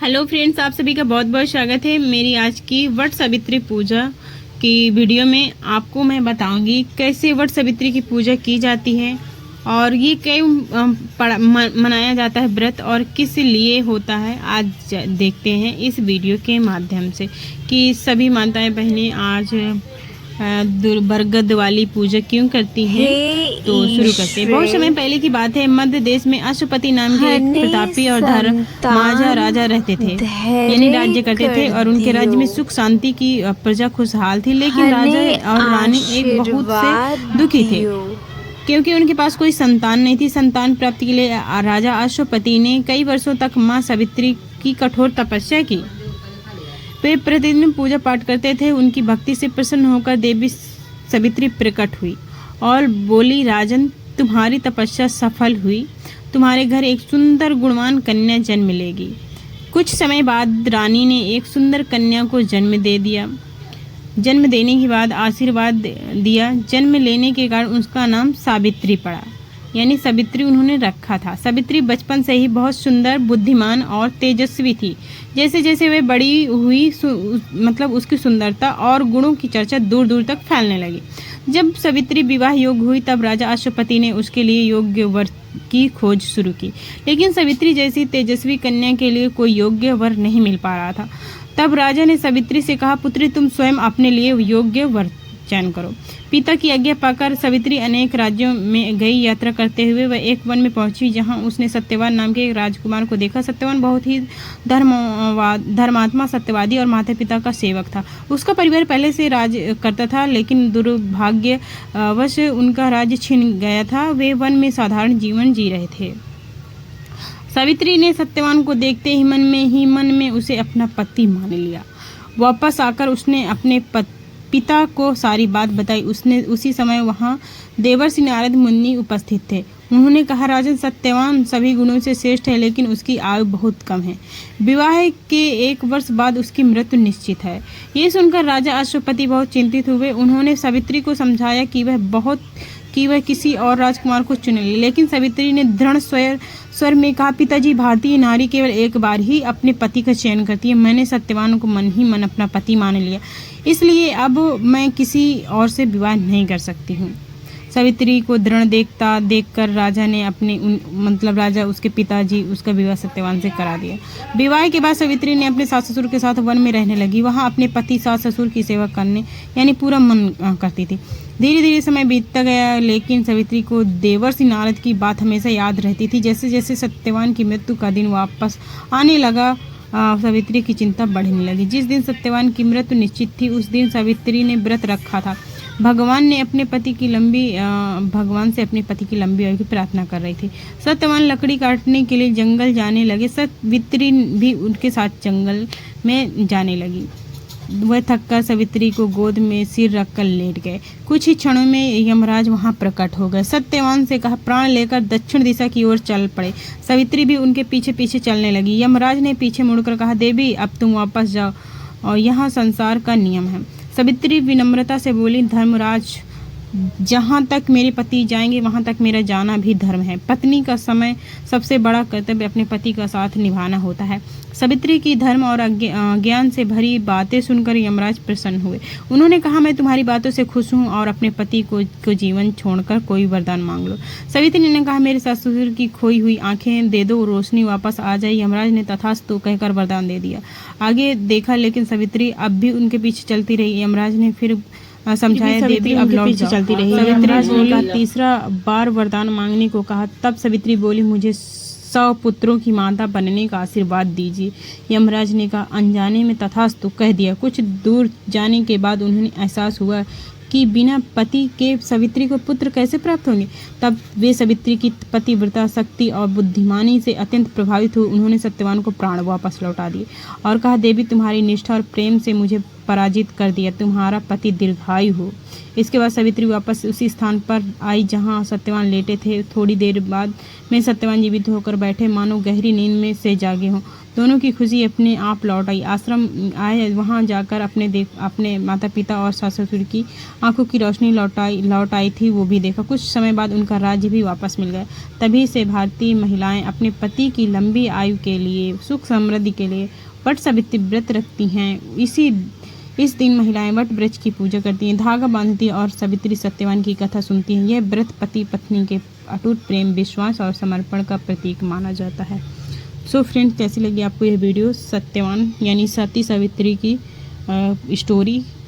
Hello friends, आप सभी का बहुत बहुत स्वागत है मेरी आज की वट सावित्री पूजा की वीडियो में। आपको मैं बताऊंगी कैसे वट सावित्री की पूजा की जाती है और ये क्यों मनाया जाता है व्रत और किस लिए होता है। आज देखते हैं इस वीडियो के माध्यम से कि सभी माताएं बहनें आज बरगद वाली पूजा क्यों करती हैं। तो शुरू करते हैं। बहुत समय पहले की बात है, मध्य देश में अश्वपति नाम के एक प्रतापी और धर्माजा राजा रहते थे, यानी राज्य करते थे और उनके राज्य में सुख शांति की प्रजा खुशहाल थी। लेकिन राजा और रानी एक बहुत से दुखी थे क्योंकि उनके पास कोई संतान नहीं थी। संतान प्राप्ति के लिए राजा अश्वपति ने कई वर्षों तक माँ सावित्री की कठोर तपस्या की। वे प्रतिदिन पूजा पाठ करते थे। उनकी भक्ति से प्रसन्न होकर देवी सावित्री प्रकट हुई और बोली, राजन, तुम्हारी तपस्या सफल हुई, तुम्हारे घर एक सुंदर गुणवान कन्या जन्म लेगी। कुछ समय बाद रानी ने एक सुंदर कन्या को जन्म दे दिया। जन्म देने के बाद आशीर्वाद दिया। जन्म लेने के कारण उसका नाम सावित्री पड़ा, यानी सावित्री उन्होंने रखा था। सावित्री बचपन से ही बहुत सुंदर, बुद्धिमान और तेजस्वी थी। जैसे जैसे वे बड़ी हुई मतलब उसकी सुंदरता और गुणों की चर्चा दूर दूर तक फैलने लगी। जब सावित्री विवाह योग्य हुई तब राजा अश्वपति ने उसके लिए योग्य वर की खोज शुरू की, लेकिन सावित्री जैसी तेजस्वी कन्या के लिए कोई योग्य वर नहीं मिल पा रहा था। तब राजा ने सावित्री से कहा, पुत्री, तुम स्वयं अपने लिए योग्य वर चयन करो। पिता की आज्ञा पाकर सावित्री अनेक राज्यों में गई। यात्रा करते हुए वह एक वन में पहुंची जहां उसने सत्यवान नाम के एक राजकुमार को देखा। सत्यवान बहुत ही धर्मात्मा, सत्यवादी और माता पिता का सेवक था। उसका परिवार पहले से राज करता था, लेकिन दुर्भाग्यवश उनका राज्य छिन गया था। वे वन में साधारण जीवन जी रहे थे। सावित्री ने सत्यवान को देखते ही मन में उसे अपना पति मान लिया। वापस आकर उसने अपने पिता को सारी बात बताई। उसी समय वहाँ देवर्षि नारद मुनि उपस्थित थे। उन्होंने कहा, राजन, सत्यवान सभी गुणों से श्रेष्ठ है, लेकिन उसकी आयु बहुत कम है। विवाह के 1 वर्ष बाद उसकी मृत्यु निश्चित है। ये सुनकर राजा अश्वपति बहुत चिंतित हुए। उन्होंने सावित्री को समझाया कि वह किसी और राजकुमार को चुन ले, लेकिन सावित्री ने दृढ़ स्वर में कहा, पिताजी, भारतीय नारी केवल एक बार ही अपने पति का चयन करती है। मैंने सत्यवान को मन ही मन अपना पति मान लिया, इसलिए अब मैं किसी और से विवाह नहीं कर सकती हूँ। सावित्री को दृढ़ देखकर राजा ने राजा उसके पिताजी उसका विवाह सत्यवान से करा दिया। विवाह के बाद सावित्री ने अपने सास ससुर के साथ वन में रहने लगी। वहाँ अपने पति सास ससुर की सेवा करने यानी पूरा मन करती थी। धीरे धीरे समय बीतता गया, लेकिन सावित्री को देवर्षि नारद की बात हमेशा याद रहती थी। जैसे जैसे सत्यवान की मृत्यु का दिन वापस आने लगा, सावित्री की चिंता बढ़ने लगी। जिस दिन सत्यवान की मृत्यु निश्चित थी, उस दिन सावित्री ने व्रत रखा था। भगवान से अपने पति की लंबी आयु की प्रार्थना कर रही थी। सत्यवान लकड़ी काटने के लिए जंगल जाने लगे। सावित्री भी उनके साथ जंगल में जाने लगी। वह थककर सावित्री को गोद में सिर रखकर लेट गए। कुछ ही क्षणों में यमराज वहां प्रकट हो गए। सत्यवान से कहा, प्राण लेकर दक्षिण दिशा की ओर चल पड़े। सावित्री भी उनके पीछे पीछे चलने लगी। यमराज ने पीछे मुड़कर कहा, देवी, अब तुम वापस जाओ और यहाँ संसार का नियम है। सावित्री विनम्रता से बोली, धर्मराज, जहाँ तक मेरे पति जाएंगे वहाँ तक मेरा जाना भी धर्म है। पत्नी का सबसे बड़ा कर्तव्य अपने पति का साथ निभाना होता है। सावित्री की धर्म और ज्ञान से भरी बातें सुनकर यमराज प्रसन्न हुए। उन्होंने कहा, मैं तुम्हारी बातों से खुश हूँ और अपने पति को जीवन छोड़कर कोई वरदान मांग लो। सावित्री ने कहा, मेरे सास ससुर की खोई हुई आंखें दे दो, रोशनी वापस आ जाए। यमराज ने तथास्तु कहकर वरदान दे दिया। आगे देखा, लेकिन सावित्री अब भी उनके पीछे चलती रही। यमराज ने फिर समझाया, देवी, अब लौट जाओ। चलती रही। सावित्री ने तीसरा बार वरदान मांगने को कहा। तब सावित्री बोली, मुझे 100 पुत्रों की माता बनने का आशीर्वाद दीजिए। यमराज ने कहा, अनजाने में तथास्तु कह दिया। कुछ दूर जाने के बाद उन्हें एहसास हुआ कि बिना पति के सावित्री को पुत्र कैसे प्राप्त होंगे। तब वे सावित्री की पतिव्रता शक्ति और बुद्धिमानी से अत्यंत प्रभावित हुए। उन्होंने सत्यवान को प्राण वापस लौटा दिए और कहा, देवी, तुम्हारी निष्ठा और प्रेम से मुझे पराजित कर दिया। तुम्हारा पति दीर्घायु हो। इसके बाद सावित्री वापस उसी स्थान पर आई जहां सत्यवान लेटे थे। थोड़ी देर बाद में सत्यवान जीवित होकर बैठे, मानो गहरी नींद में से जागे हों। दोनों की खुशी अपने आप लौट आई। आश्रम आए, वहाँ जाकर अपने माता पिता और सास ससुर की आंखों की रोशनी लौट आई थी, वो भी देखा। कुछ समय बाद उनका राज्य भी वापस मिल गया। तभी से भारतीय महिलाएं अपने पति की लंबी आयु के लिए, सुख समृद्धि के लिए वट सावित्री व्रत रखती हैं। इस दिन महिलाएं वट वृक्ष की पूजा करती हैं, धागा बांधती हैं और सावित्री सत्यवान की कथा सुनती हैं। यह व्रत पति पत्नी के अटूट प्रेम, विश्वास और समर्पण का प्रतीक माना जाता है। सो फ्रेंड्स, कैसी लगी आपको यह वीडियो, सत्यवान यानी सती सावित्री की स्टोरी? तो